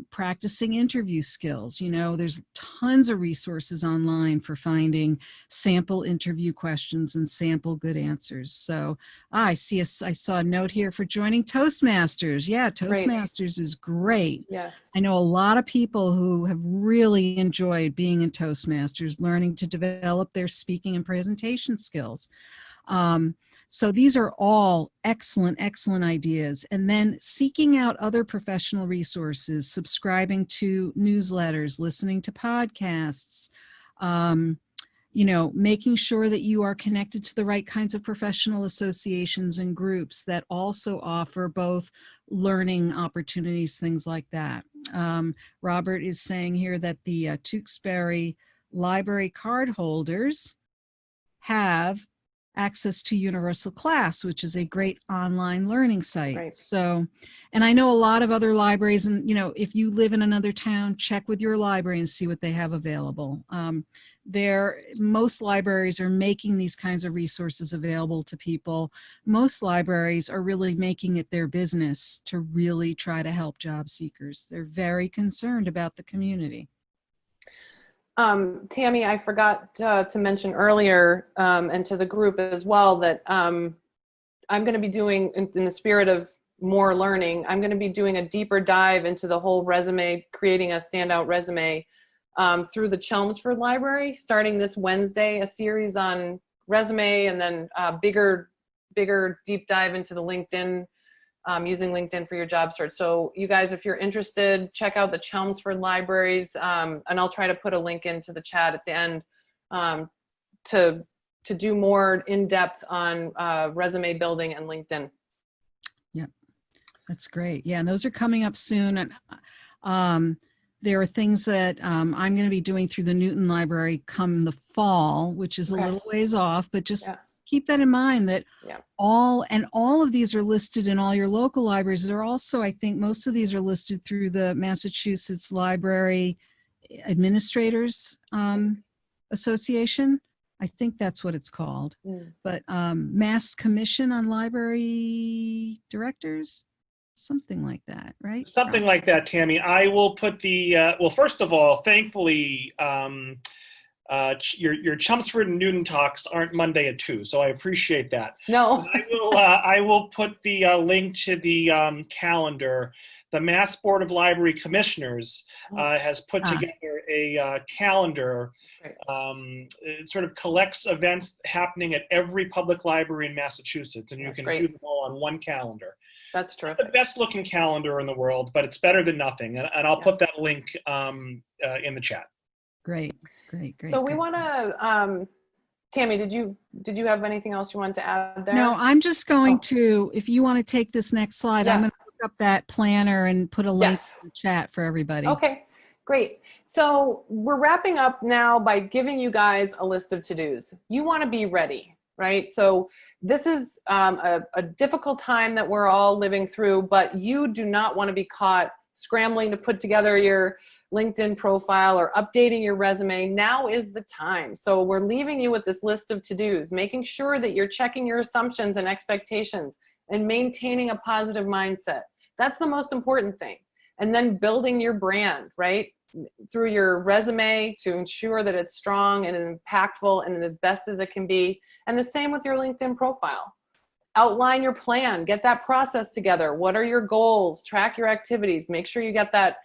Practicing interview skills. There's tons of resources online for finding sample interview questions and sample good answers. So I saw a note here for joining Toastmasters. Yeah, Toastmasters is great. Yes. I know a lot of people who have really enjoyed being in Toastmasters, learning to develop their speaking and presentation skills. So these are all excellent ideas. And then seeking out other professional resources, subscribing to newsletters, listening to podcasts, making sure that you are connected to the right kinds of professional associations and groups that also offer both learning opportunities, things like that. Robert is saying here that the Tewksbury Library card holders have access to Universal Class, which is a great online learning site. Right. So, and I know a lot of other libraries, and if you live in another town, check with your library and see what they have available. Most libraries are making these kinds of resources available to people. Most libraries are really making it their business to really try to help job seekers. They're very concerned about the community. Tammy, I forgot to mention earlier, and to the group as well, that I'm going to be doing, in the spirit of more learning, I'm going to be doing a deeper dive into the whole resume, creating a standout resume through the Chelmsford Library, starting this Wednesday, a series on resume, and then bigger deep dive into the LinkedIn, using LinkedIn for your job search. So you guys, if you're interested, check out the Chelmsford Libraries, and I'll try to put a link into the chat at the end to do more in depth on resume building and LinkedIn. Yep, that's great. Yeah, and those are coming up soon. And there are things that I'm going to be doing through the Newton Library come the fall, which is a little ways off, but just keep that in mind, that all of these are listed in all your local libraries. They're also, I think most of these are listed through the Massachusetts Library Administrators Association. I think that's what it's called. But Mass Commission on Library Directors, something like that, right? Something like that, Tammy. I will put the, well, first of all, thankfully, your Chelmsford and Newton talks aren't Monday at 2, so I appreciate that. No. I will put the link to the calendar. The Mass Board of Library Commissioners has put together a calendar. It sort of collects events happening at every public library in Massachusetts, and you can view them all on one calendar. That's terrific. Not the best looking calendar in the world, but it's better than nothing. And I'll put that link in the chat. Great. So we want to, Tammy, did you have anything else you wanted to add there? No, I'm just going to, if you want to take this next slide, I'm going to look up that planner and put a link in the chat for everybody. Okay, great. So we're wrapping up now by giving you guys a list of to-dos. You want to be ready, right? So this is a difficult time that we're all living through, but you do not want to be caught scrambling to put together your LinkedIn profile or updating your resume. Now is the time. So we're leaving you with this list of to-dos, making sure that you're checking your assumptions and expectations and maintaining a positive mindset. That's the most important thing. And then building your brand, right? Through your resume to ensure that it's strong and impactful and as best as it can be. And the same with your LinkedIn profile. Outline your plan, get that process together. What are your goals? Track your activities. Make sure you get that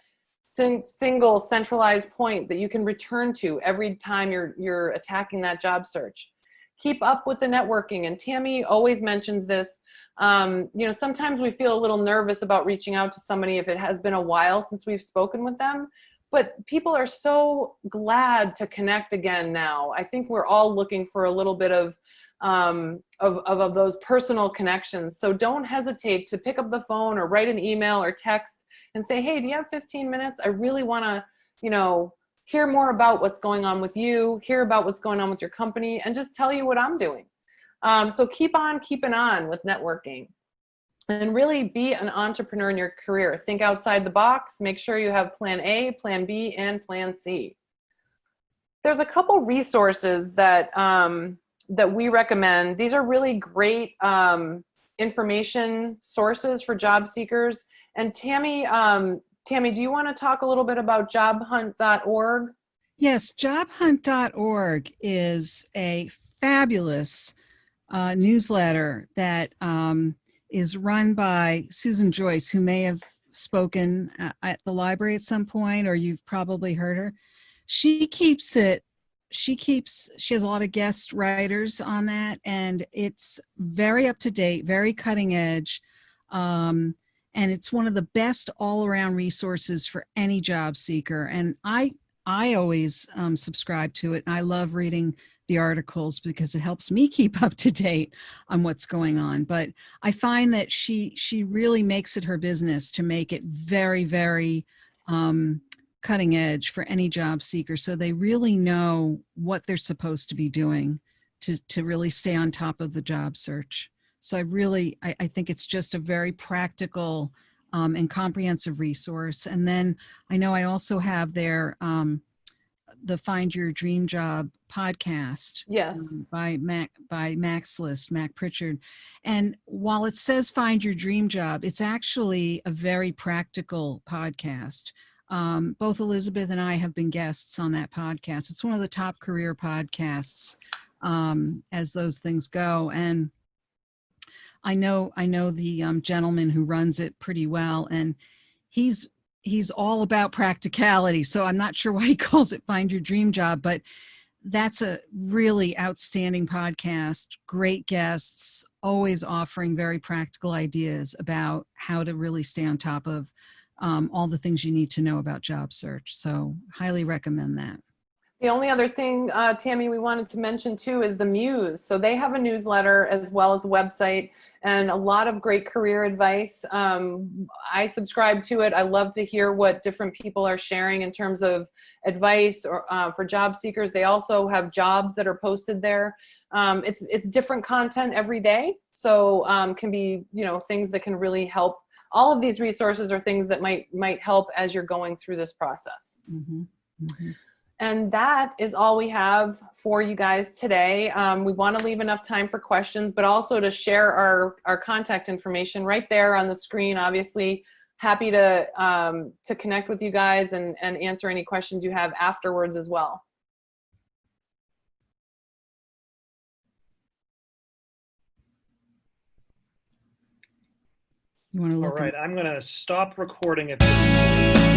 single centralized point that you can return to every time you're attacking that job search. Keep up with the networking. And Tammy always mentions this. Sometimes we feel a little nervous about reaching out to somebody if it has been a while since we've spoken with them. But people are so glad to connect again now. I think we're all looking for a little bit of those personal connections. So don't hesitate to pick up the phone or write an email or text and say, hey, do you have 15 minutes? I really want to, hear more about what's going on with you, hear about what's going on with your company, and just tell you what I'm doing. So keep on keeping on with networking. And really be an entrepreneur in your career. Think outside the box. Make sure you have plan A, plan B, and plan C. There's a couple resources that we recommend. These are really great information sources for job seekers. And Tammy, do you want to talk a little bit about jobhunt.org? Yes, jobhunt.org is a fabulous newsletter that is run by Susan Joyce, who may have spoken at the library at some point, or you've probably heard her. She has a lot of guest writers on that, and it's very up to date, very cutting edge. And it's one of the best all-around resources for any job seeker. And I always subscribe to it. And I love reading the articles because it helps me keep up to date on what's going on. But I find that she really makes it her business to make it very, very cutting edge for any job seeker. So they really know what they're supposed to be doing to really stay on top of the job search. So I think it's just a very practical and comprehensive resource. And then I know I also have their the Find Your Dream Job podcast. Yes. By Max List, Mac Pritchard. And while it says Find Your Dream Job, it's actually a very practical podcast. Both Elizabeth and I have been guests on that podcast. It's one of the top career podcasts as those things go. And I know the gentleman who runs it pretty well, and he's all about practicality. So I'm not sure why he calls it Find Your Dream Job, but that's a really outstanding podcast. Great guests, always offering very practical ideas about how to really stay on top of all the things you need to know about job search. So highly recommend that. The only other thing, Tammy, we wanted to mention too is the Muse. So they have a newsletter as well as a website and a lot of great career advice. I subscribe to it. I love to hear what different people are sharing in terms of advice or for job seekers. They also have jobs that are posted there. It's different content every day. So can be, things that can really help. All of these resources are things that might help as you're going through this process. Mm-hmm. Mm-hmm. And that is all we have for you guys today. We want to leave enough time for questions, but also to share our contact information right there on the screen. Obviously, happy to connect with you guys and answer any questions you have afterwards as well. You want to look? All right, I'm going to stop recording at this point.